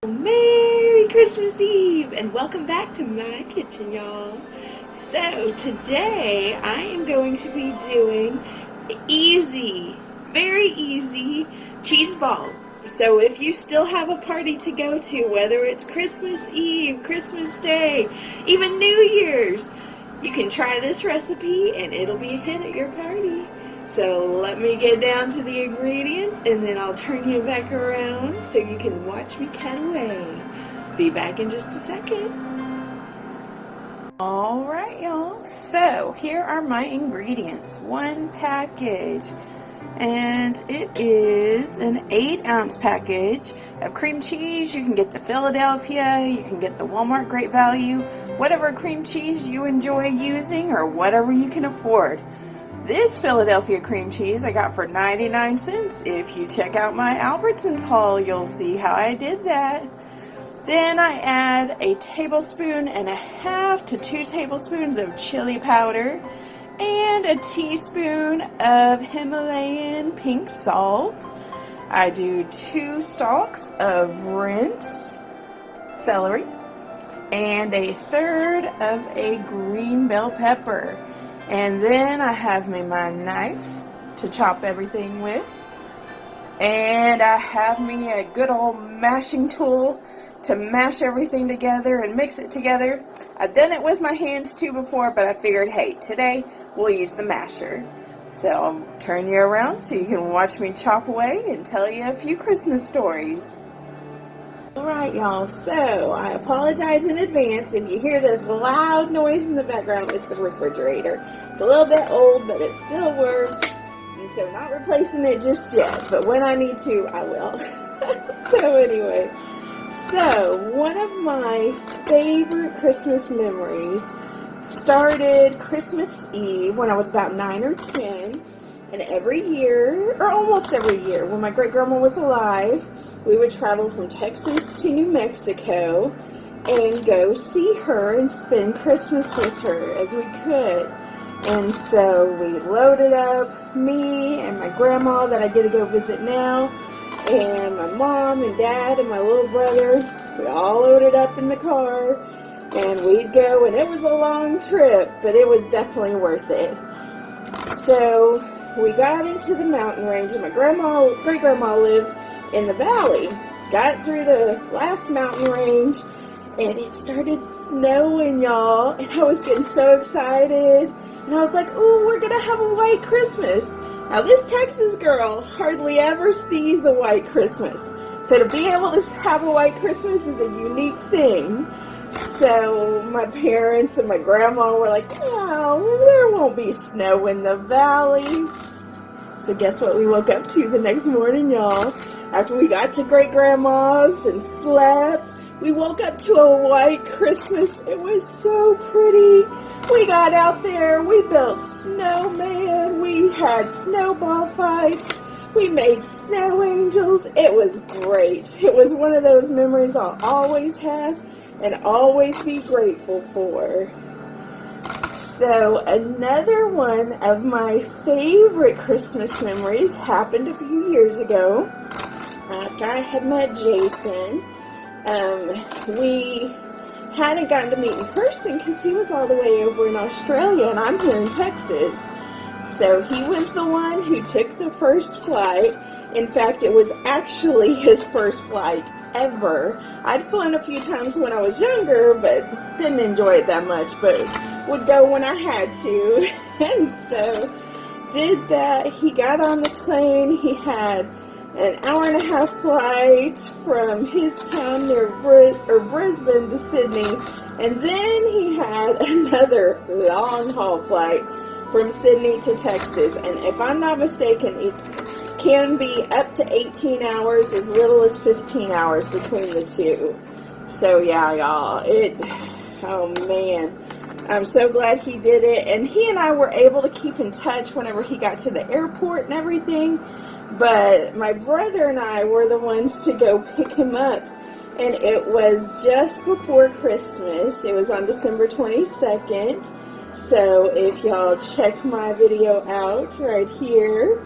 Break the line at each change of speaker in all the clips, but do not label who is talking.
Merry Christmas Eve and welcome back to my kitchen, y'all. So today I am going to be doing easy, very easy cheese ball. So if you still have a party to go to, whether it's Christmas Eve, Christmas Day, even New Year's, you can try this recipe and it'll be a hit at your party. So let me get down to the ingredients and then I'll turn you back around so you can watch me cut away. Be back in just a second. Alright y'all, so here are my ingredients. One package, and it is an 8-ounce package of cream cheese. You can get the Philadelphia, you can get the Walmart Great Value, whatever cream cheese you enjoy using or whatever you can afford. This Philadelphia cream cheese I got for 99 cents. If you check out my Albertsons haul, you'll see how I did that. Then I add a tablespoon and a half to 2 tablespoons of chili powder and a teaspoon of Himalayan pink salt. I do 2 stalks of rinsed celery and a third of a green bell pepper. And then I have me my knife to chop everything with. And I have me a good old mashing tool to mash everything together and mix it together. I've done it with my hands too before, but I figured, hey, today we'll use the masher. So I'll turn you around so you can watch me chop away and tell you a few Christmas stories. Alright y'all, so I apologize in advance if you hear this loud noise in the background. It's the refrigerator. It's a little bit old, but it still works, and so not replacing it just yet, but when I need to, I will. So anyway, so one of my favorite Christmas memories started Christmas Eve when I was about 9 or 10, and every year, or almost every year, when my great-grandma was alive, we would travel from Texas to New Mexico and go see her and spend Christmas with her as we could. And so we loaded up, me and my grandma that I get to go visit now, and my mom and dad and my little brother. We all loaded up in the car and we'd go, and it was a long trip, but it was definitely worth it. So we got into the mountain range, and my great-grandma lived in the valley. Got through the last mountain range and it started snowing, y'all, and I was getting so excited, and I was like, ooh, we're gonna have a white Christmas. Now this Texas girl hardly ever sees a white Christmas, so to be able to have a white Christmas is a unique thing. So my parents and my grandma were like, no, there won't be snow in the valley. So guess what we woke up to the next morning, y'all? After we got to great-grandma's and slept, we woke up to a white Christmas. It was so pretty. We got out there, we built snowman, we had snowball fights, we made snow angels. It was great. It was one of those memories I'll always have and always be grateful for. So another one of my favorite Christmas memories happened a few years ago after I had met Jason. We hadn't gotten to meet in person because he was all the way over in Australia and I'm here in Texas. So he was the one who took the first flight. In fact, it was actually his first flight ever. I'd flown a few times when I was younger, but didn't enjoy it that much, but would go when I had to. And so did that. He got on the plane. He had an hour-and-a-half flight from his town near Brisbane to Sydney, and then he had another long-haul flight from Sydney to Texas. And if I'm not mistaken, it can be up to 18 hours, as little as 15 hours between the two. So yeah, y'all, oh man, I'm so glad he did it. And he and I were able to keep in touch whenever he got to the airport and everything. But my brother and I were the ones to go pick him up, and it was just before Christmas. It was on December 22nd. So if y'all check my video out right here,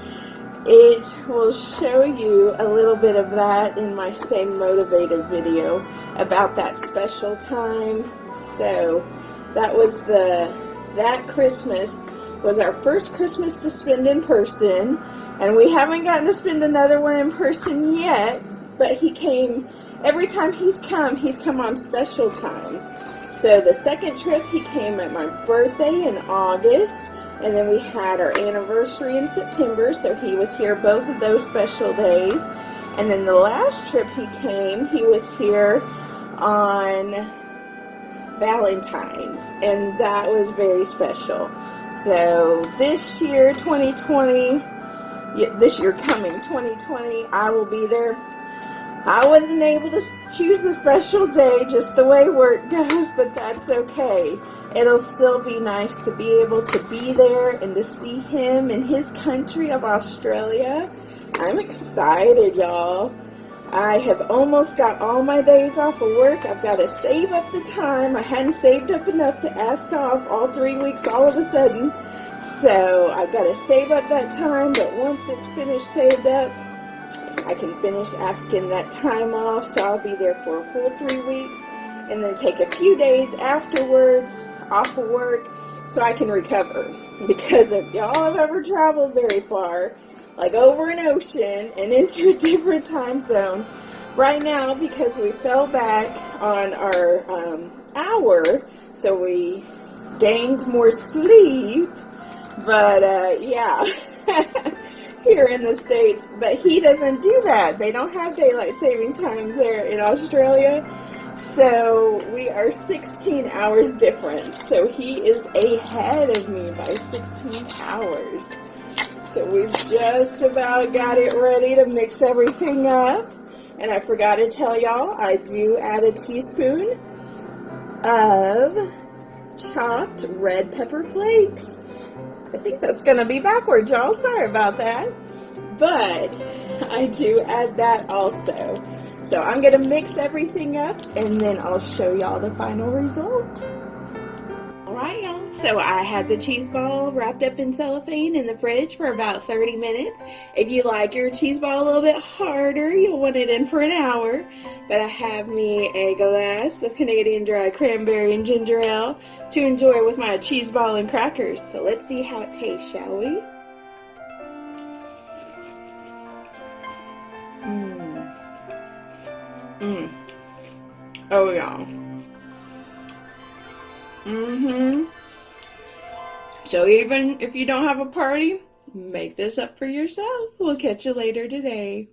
it will show you a little bit of that in my Stay Motivated video about that special time. So that was that Christmas was our first Christmas to spend in person, and we haven't gotten to spend another one in person yet, but he came, every time he's come on special times. So the second trip, he came at my birthday in August, and then we had our anniversary in September, so he was here both of those special days. And then the last trip he came, he was here on Valentine's, and that was very special. So this year, 2020, this year coming, 2020, I will be there. I wasn't able to choose a special day, just the way work goes, but that's okay. It'll still be nice to be able to be there and to see him in his country of Australia. I'm excited, y'all. I have almost got all my days off of work. I've got to save up the time. I hadn't saved up enough to ask off all 3 weeks all of a sudden. So I've got to save up that time, but once it's finished saved up, I can finish asking that time off. So I'll be there for a full 3 weeks and then take a few days afterwards off of work so I can recover. Because if y'all have ever traveled very far, like over an ocean and into a different time zone, right now, because we fell back on our hour, so we gained more sleep, but yeah, here in the States, but he doesn't do that. They don't have daylight saving time there in Australia, so we are 16 hours different, so he is ahead of me by 16 hours. So we've just about got it ready to mix everything up. And I forgot to tell y'all, I do add a teaspoon of chopped red pepper flakes. I think that's going to be backwards, y'all. Sorry about that. But I do add that also. So I'm going to mix everything up and then I'll show y'all the final result. Alright, y'all, so I had the cheese ball wrapped up in cellophane in the fridge for about 30 minutes. If you like your cheese ball a little bit harder, you'll want it in for an hour. But I have me a glass of Canadian Dry Cranberry and Ginger Ale to enjoy with my cheese ball and crackers. So let's see how it tastes, shall we? Oh, y'all. So even if you don't have a party, make this up for yourself. We'll catch you later today.